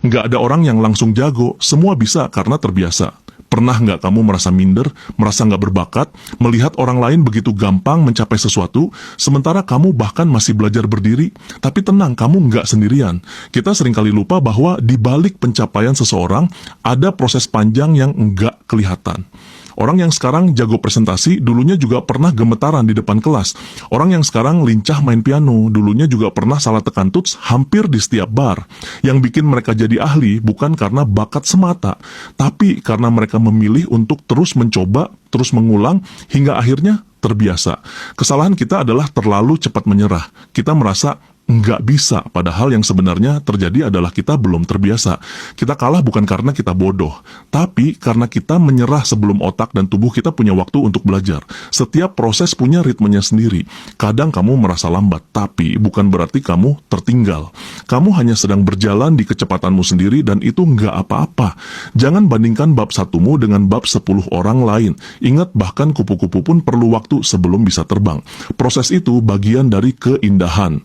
Nggak ada orang yang langsung jago, semua bisa karena terbiasa. Pernah nggak kamu merasa minder, merasa nggak berbakat, melihat orang lain begitu gampang mencapai sesuatu, sementara kamu bahkan masih belajar berdiri? Tapi tenang, kamu nggak sendirian. Kita seringkali lupa bahwa di balik pencapaian seseorang, ada proses panjang yang nggak kelihatan. Orang yang sekarang jago presentasi, dulunya juga pernah gemetaran di depan kelas. Orang yang sekarang lincah main piano, dulunya juga pernah salah tekan tuts hampir di setiap bar. Yang bikin mereka jadi ahli bukan karena bakat semata, tapi karena mereka memilih untuk terus mencoba, terus mengulang, hingga akhirnya terbiasa. Kesalahan kita adalah terlalu cepat menyerah. Kita merasa nggak bisa, padahal yang sebenarnya terjadi adalah kita belum terbiasa. Kita kalah bukan karena kita bodoh, tapi karena kita menyerah sebelum otak dan tubuh kita punya waktu untuk belajar. Setiap proses punya ritmenya sendiri. Kadang kamu merasa lambat, tapi bukan berarti kamu tertinggal. Kamu hanya sedang berjalan di kecepatanmu sendiri dan itu nggak apa-apa. Jangan bandingkan bab satumu dengan bab 10 orang lain. Ingat, bahkan kupu-kupu pun perlu waktu sebelum bisa terbang. Proses itu bagian dari keindahan.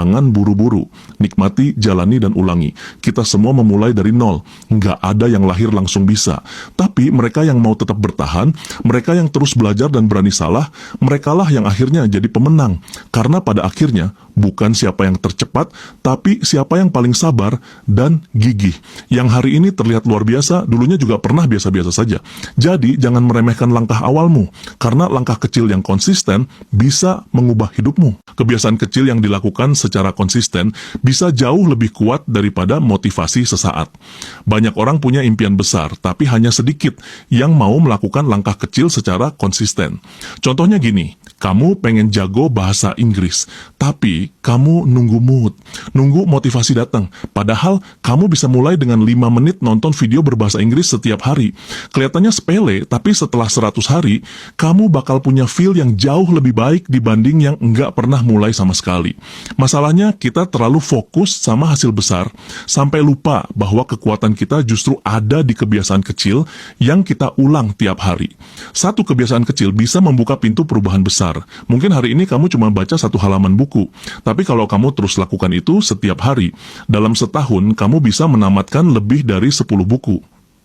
Jangan buru-buru, nikmati, jalani, dan ulangi. Kita semua memulai dari nol, nggak ada yang lahir langsung bisa. Tapi mereka yang mau tetap bertahan, mereka yang terus belajar dan berani salah, merekalah yang akhirnya jadi pemenang. Karena pada akhirnya, bukan siapa yang tercepat, tapi siapa yang paling sabar dan gigih. Yang hari ini terlihat luar biasa, dulunya juga pernah biasa-biasa saja. Jadi, jangan meremehkan langkah awalmu, karena langkah kecil yang konsisten bisa mengubah hidupmu. Kebiasaan kecil yang dilakukan secara konsisten bisa jauh lebih kuat daripada motivasi sesaat. Banyak orang punya impian besar, tapi hanya sedikit yang mau melakukan langkah kecil secara konsisten. Contohnya gini, kamu pengen jago bahasa Inggris, tapi kamu nunggu mood, nunggu motivasi datang. Padahal kamu bisa mulai dengan 5 menit nonton video berbahasa Inggris setiap hari. Kelihatannya sepele, tapi setelah 100 hari, kamu bakal punya feel yang jauh lebih baik dibanding yang nggak pernah mulai sama sekali. Masalahnya kita terlalu fokus sama hasil besar, sampai lupa bahwa kekuatan kita justru ada di kebiasaan kecil yang kita ulang tiap hari. Satu kebiasaan kecil bisa membuka pintu perubahan besar. Mungkin hari ini kamu cuma baca 1 halaman buku, tapi kalau kamu terus lakukan itu setiap hari, dalam setahun kamu bisa menamatkan lebih dari 10 buku.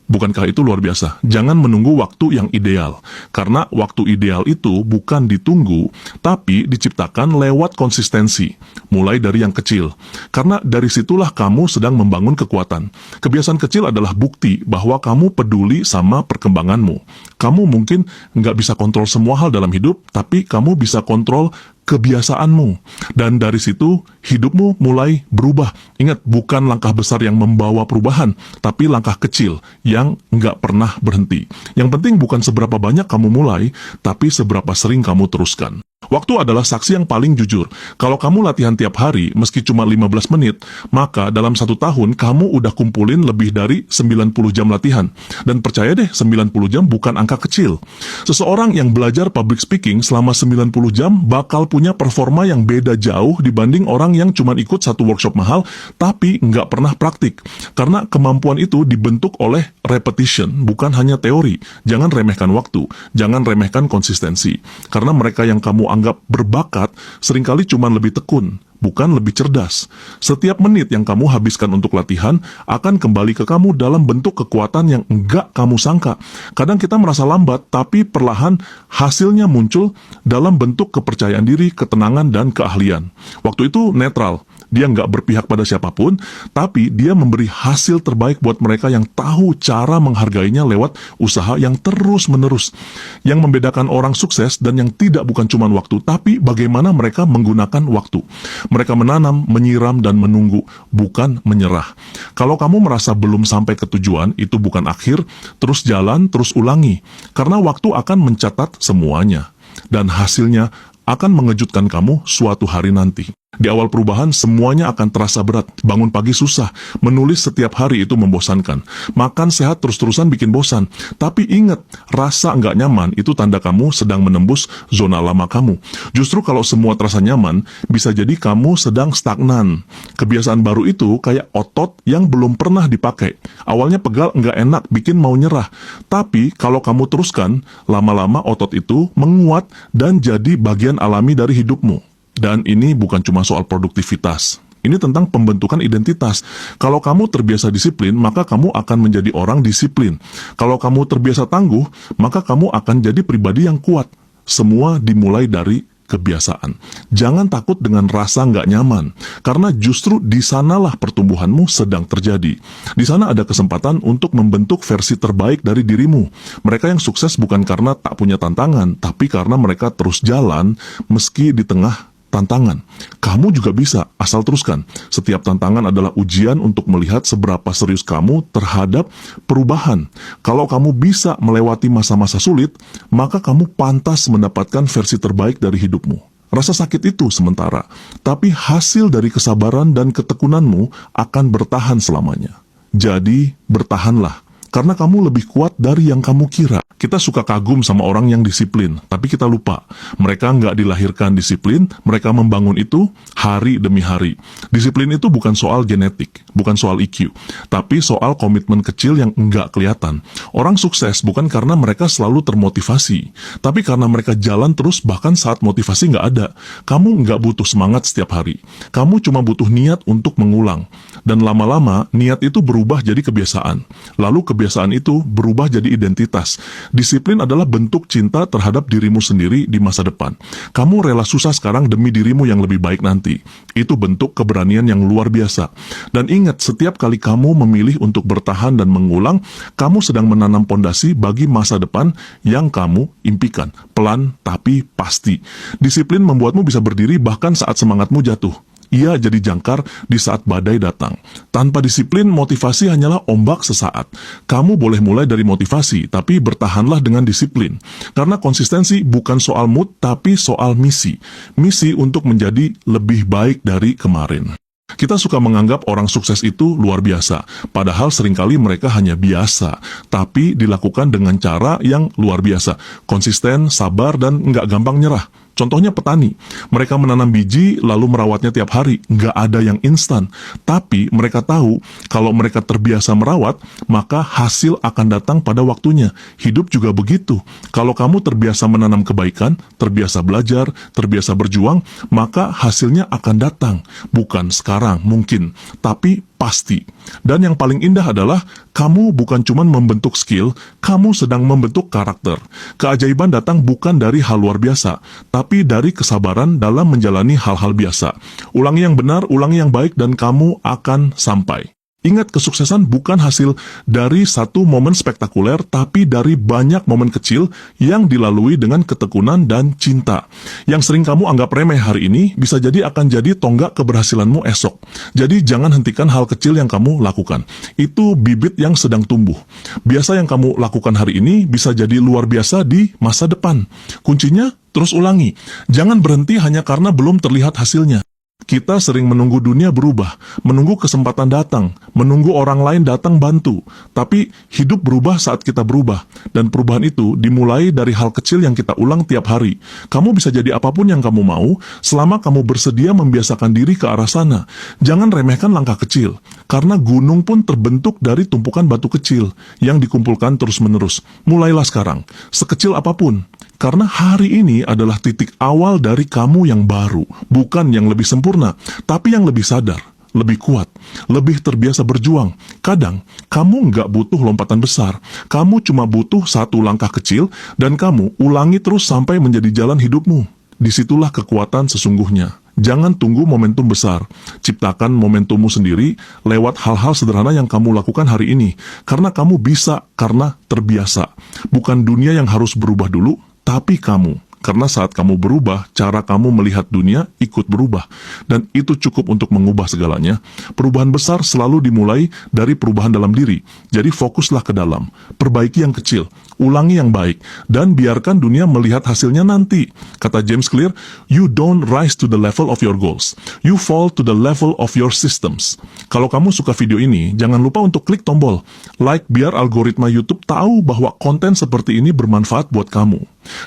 Bukankah itu luar biasa? Jangan menunggu waktu yang ideal, karena waktu ideal itu bukan ditunggu, tapi diciptakan lewat konsistensi, mulai dari yang kecil. Karena dari situlah kamu sedang membangun kekuatan. Kebiasaan kecil adalah bukti bahwa kamu peduli sama perkembanganmu. Kamu mungkin nggak bisa kontrol semua hal dalam hidup, tapi kamu bisa kontrol kebiasaanmu. Dan dari situ, hidupmu mulai berubah. Ingat, bukan langkah besar yang membawa perubahan, tapi langkah kecil yang nggak pernah berhenti. Yang penting bukan seberapa banyak kamu mulai, tapi seberapa sering kamu teruskan. Waktu adalah saksi yang paling jujur. Kalau kamu latihan tiap hari, meski cuma 15 menit, maka dalam 1 tahun kamu udah kumpulin lebih dari 90 jam latihan. Dan percaya deh, 90 jam bukan angka kecil. Seseorang yang belajar public speaking selama 90 jam bakal punya performa yang beda jauh dibanding orang yang cuma ikut 1 workshop mahal, tapi nggak pernah praktik. Karena kemampuan itu dibentuk oleh repetition, bukan hanya teori. Jangan remehkan waktu, jangan remehkan konsistensi. Karena mereka yang kamu anggap berbakat, seringkali cuma lebih tekun, bukan lebih cerdas. Setiap menit yang kamu habiskan untuk latihan akan kembali ke kamu dalam bentuk kekuatan yang enggak kamu sangka. Kadang kita merasa lambat, tapi perlahan hasilnya muncul dalam bentuk kepercayaan diri, ketenangan, dan keahlian. Waktu itu netral. Dia nggak berpihak pada siapapun, tapi dia memberi hasil terbaik buat mereka yang tahu cara menghargainya lewat usaha yang terus-menerus. Yang membedakan orang sukses dan yang tidak bukan cuma waktu, tapi bagaimana mereka menggunakan waktu. Mereka menanam, menyiram, dan menunggu, bukan menyerah. Kalau kamu merasa belum sampai ke tujuan, itu bukan akhir, terus jalan, terus ulangi. Karena waktu akan mencatat semuanya. Dan hasilnya akan mengejutkan kamu suatu hari nanti. Di awal perubahan, semuanya akan terasa berat. Bangun pagi susah, menulis setiap hari itu membosankan. Makan sehat terus-terusan bikin bosan. Tapi ingat, rasa nggak nyaman itu tanda kamu sedang menembus zona lama kamu. Justru kalau semua terasa nyaman, bisa jadi kamu sedang stagnan. Kebiasaan baru itu kayak otot yang belum pernah dipakai. Awalnya pegal nggak enak, bikin mau nyerah. Tapi kalau kamu teruskan, lama-lama otot itu menguat dan jadi bagian alami dari hidupmu. Dan ini bukan cuma soal produktivitas. Ini tentang pembentukan identitas. Kalau kamu terbiasa disiplin, maka kamu akan menjadi orang disiplin. Kalau kamu terbiasa tangguh, maka kamu akan jadi pribadi yang kuat. Semua dimulai dari kebiasaan. Jangan takut dengan rasa nggak nyaman, karena justru di sanalah pertumbuhanmu sedang terjadi. Di sana ada kesempatan untuk membentuk versi terbaik dari dirimu. Mereka yang sukses bukan karena tak punya tantangan, tapi karena mereka terus jalan meski di tengah tantangan. Kamu juga bisa, asal teruskan. Setiap tantangan adalah ujian untuk melihat seberapa serius kamu terhadap perubahan. Kalau kamu bisa melewati masa-masa sulit, maka kamu pantas mendapatkan versi terbaik dari hidupmu. Rasa sakit itu sementara, tapi hasil dari kesabaran dan ketekunanmu akan bertahan selamanya. Jadi, bertahanlah, karena kamu lebih kuat dari yang kamu kira. Kita suka kagum sama orang yang disiplin, tapi kita lupa. Mereka nggak dilahirkan disiplin, mereka membangun itu hari demi hari. Disiplin itu bukan soal genetik, bukan soal IQ, tapi soal komitmen kecil yang nggak kelihatan. Orang sukses bukan karena mereka selalu termotivasi, tapi karena mereka jalan terus bahkan saat motivasi nggak ada. Kamu nggak butuh semangat setiap hari. Kamu cuma butuh niat untuk mengulang. Dan lama-lama, niat itu berubah jadi kebiasaan. Lalu kebiasaan itu berubah jadi identitas. Disiplin adalah bentuk cinta terhadap dirimu sendiri di masa depan. Kamu rela susah sekarang demi dirimu yang lebih baik nanti. Itu bentuk keberanian yang luar biasa. Dan ingat, setiap kali kamu memilih untuk bertahan dan mengulang, kamu sedang menanam pondasi bagi masa depan yang kamu impikan. Pelan tapi pasti. Disiplin membuatmu bisa berdiri bahkan saat semangatmu jatuh. Ia jadi jangkar di saat badai datang. Tanpa disiplin, motivasi hanyalah ombak sesaat. Kamu boleh mulai dari motivasi, tapi bertahanlah dengan disiplin. Karena konsistensi bukan soal mood, tapi soal misi. Misi untuk menjadi lebih baik dari kemarin. Kita suka menganggap orang sukses itu luar biasa, padahal seringkali mereka hanya biasa, tapi dilakukan dengan cara yang luar biasa. Konsisten, sabar, dan nggak gampang nyerah. Contohnya petani, mereka menanam biji lalu merawatnya tiap hari, nggak ada yang instan. Tapi mereka tahu kalau mereka terbiasa merawat, maka hasil akan datang pada waktunya. Hidup juga begitu. Kalau kamu terbiasa menanam kebaikan, terbiasa belajar, terbiasa berjuang, maka hasilnya akan datang. Bukan sekarang mungkin, tapi pasti. Dan yang paling indah adalah kamu bukan cuma membentuk skill, kamu sedang membentuk karakter. Keajaiban datang bukan dari hal luar biasa, tapi dari kesabaran dalam menjalani hal-hal biasa. Ulangi yang benar, ulangi yang baik, dan kamu akan sampai. Ingat, kesuksesan bukan hasil dari satu momen spektakuler, tapi dari banyak momen kecil yang dilalui dengan ketekunan dan cinta. Yang sering kamu anggap remeh hari ini, bisa jadi akan jadi tonggak keberhasilanmu esok. Jadi jangan hentikan hal kecil yang kamu lakukan. Itu bibit yang sedang tumbuh. Biasa yang kamu lakukan hari ini bisa jadi luar biasa di masa depan. Kuncinya, terus ulangi. Jangan berhenti hanya karena belum terlihat hasilnya. Kita sering menunggu dunia berubah, menunggu kesempatan datang, menunggu orang lain datang bantu. Tapi hidup berubah saat kita berubah, dan perubahan itu dimulai dari hal kecil yang kita ulang tiap hari. Kamu bisa jadi apapun yang kamu mau, selama kamu bersedia membiasakan diri ke arah sana. Jangan remehkan langkah kecil, karena gunung pun terbentuk dari tumpukan batu kecil yang dikumpulkan terus-menerus. Mulailah sekarang, sekecil apapun. Karena hari ini adalah titik awal dari kamu yang baru, bukan yang lebih sempurna, tapi yang lebih sadar, lebih kuat, lebih terbiasa berjuang. Kadang, kamu nggak butuh lompatan besar, kamu cuma butuh satu langkah kecil, dan kamu ulangi terus sampai menjadi jalan hidupmu. Disitulah kekuatan sesungguhnya. Jangan tunggu momentum besar, ciptakan momentummu sendiri lewat hal-hal sederhana yang kamu lakukan hari ini. Karena kamu bisa, karena terbiasa. Bukan dunia yang harus berubah dulu, tapi kamu. Karena saat kamu berubah, cara kamu melihat dunia ikut berubah. Dan itu cukup untuk mengubah segalanya. Perubahan besar selalu dimulai dari perubahan dalam diri. Jadi fokuslah ke dalam. Perbaiki yang kecil. Ulangi yang baik. Dan biarkan dunia melihat hasilnya nanti. Kata James Clear, you don't rise to the level of your goals. You fall to the level of your systems. Kalau kamu suka video ini, jangan lupa untuk klik tombol like biar algoritma YouTube tahu bahwa konten seperti ini bermanfaat buat kamu.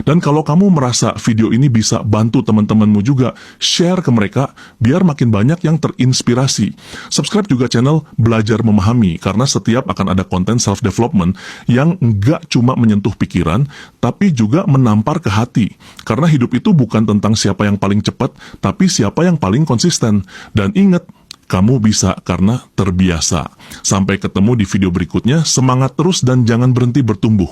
Dan kalau kamu merasa video ini bisa bantu teman-temanmu juga, share ke mereka biar makin banyak yang terinspirasi. Subscribe juga channel Belajar Memahami, karena setiap akan ada konten self-development yang nggak cuma menyentuh pikiran, tapi juga menampar ke hati. Karena hidup itu bukan tentang siapa yang paling cepat, tapi siapa yang paling konsisten. Dan ingat, Kamu bisa karena terbiasa. Sampai ketemu di video berikutnya, semangat terus dan jangan berhenti bertumbuh.